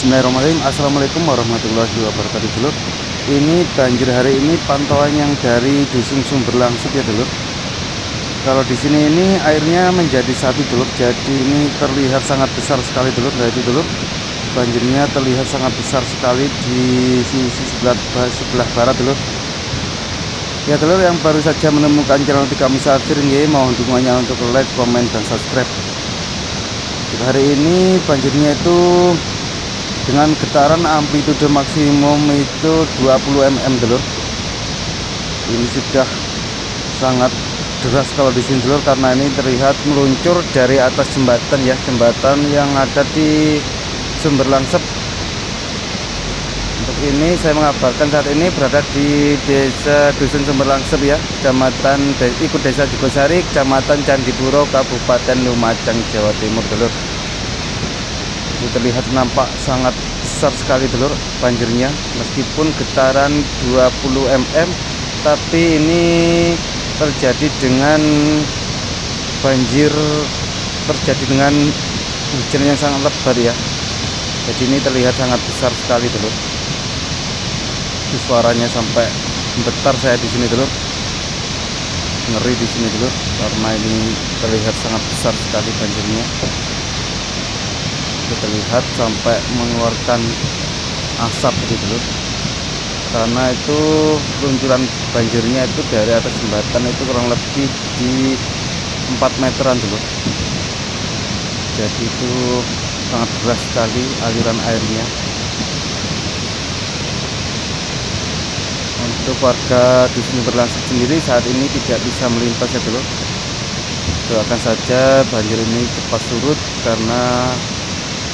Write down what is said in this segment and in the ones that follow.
Bismillahirrahmanirrahim. Assalamualaikum warahmatullahi wabarakatuh dulur. Ini banjir hari ini pantauan yang dari Dusun Sumberlangsep ya dulur. Kalau di sini ini airnya menjadi satu dulur. Jadi ini terlihat sangat besar sekali dulur. Nah itu dulur, banjirnya terlihat sangat besar sekali di sisi sebelah barat dulur. Ya dulur, yang baru saja menemukan channel Tika Musafir, mohon dukungannya untuk like, komen, dan subscribe. Hari ini banjirnya itu dengan getaran amplitude maksimum itu 20 mm dulur. Ini sudah sangat deras kalau di sini dulur, karena ini terlihat meluncur dari atas jembatan ya, jembatan yang ada di Sumberlangsep. Untuk ini saya mengabarkan saat ini berada di desa Dusun Sumberlangsep ya, kecamatan ikut desa Jugosari, kecamatan Candipuro, Kabupaten Lumajang, Jawa Timur dulur. Terlihat nampak sangat besar sekali dulur banjirnya, meskipun getaran 20 mm, tapi ini terjadi dengan banjir, terjadi dengan hujan yang sangat lebat ya. Jadi ini terlihat sangat besar sekali dulur. Itu suaranya sampai gemetar saya di sini dulur, ngeri di sini dulur, karena ini terlihat sangat besar sekali banjirnya. Terlihat sampai mengeluarkan asap gitu dulu, karena itu luncuran banjirnya itu dari atas jembatan itu kurang lebih di 4 meteran dulu. Jadi itu sangat deras sekali aliran airnya. Untuk warga Dusun Sumberlangsep sendiri saat ini tidak bisa melintas ya dulu. Doakan saja banjir ini cepat surut, karena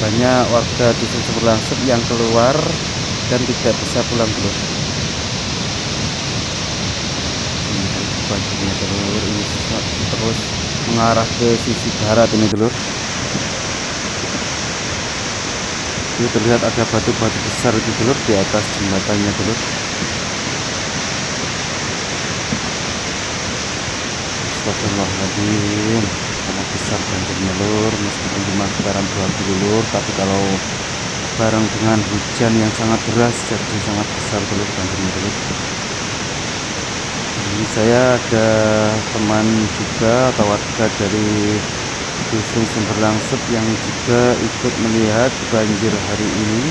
banyak warga Dusun Sumberlangsep yang keluar dan tidak bisa pulang dulu. Banjirnya telur ini terus mengarah ke sisi barat ini dulu. Ini terlihat ada batu-batu besar itu dulu di atas jembatannya dulu. Astagfirullahaladzim, sangat besar banjirnya lur, meskipun cuma getaran 20 lur, tapi kalau bareng dengan hujan yang sangat deras jadi sangat besar dulu banjirnya dulu. Ini saya ada teman juga atau warga dari Dusun Sumberlangsep yang juga ikut melihat banjir hari ini,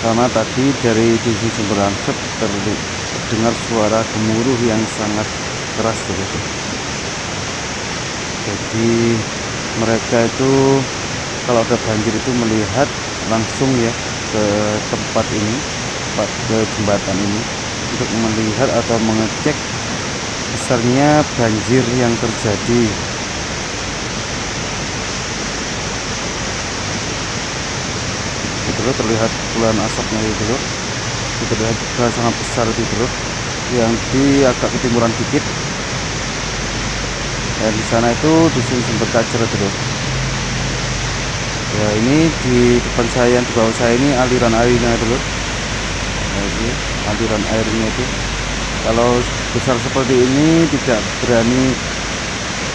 karena tadi dari Dusun Sumberlangsep terdengar suara gemuruh yang sangat keras dulu. Jadi mereka itu kalau ada banjir itu melihat langsung ya ke tempat ini, ke jembatan ini, untuk melihat atau mengecek besarnya banjir yang terjadi. Itu terlihat kepulan asapnya itu dulu. Itu terlihat juga sangat besar itu dulu, yang di agak ketimuran dikit. Dan di sana itu Dusun Sumberkacer dulu. Ya ini di depan saya, di bawah saya ini aliran airnya dulu. Nah, ini aliran airnya itu kalau besar seperti ini tidak berani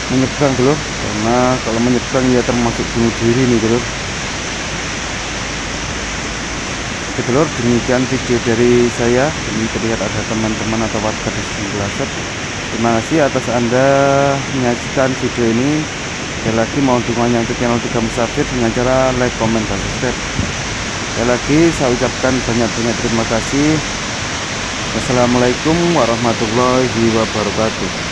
menyeberang dulu, karena kalau menyeberang ya termasuk bunuh diri nih dulu. Oke dulur, demikian video dari saya. Ini terlihat ada teman-teman atau warga di Sumberlangsep. Terima kasih atas Anda menyaksikan video ini. Sekali lagi mohon dukungannya untuk channel Tika Musafir dengan cara like, komen, dan subscribe. Sekali lagi saya ucapkan banyak-banyak terima kasih. Wassalamualaikum warahmatullahi wabarakatuh.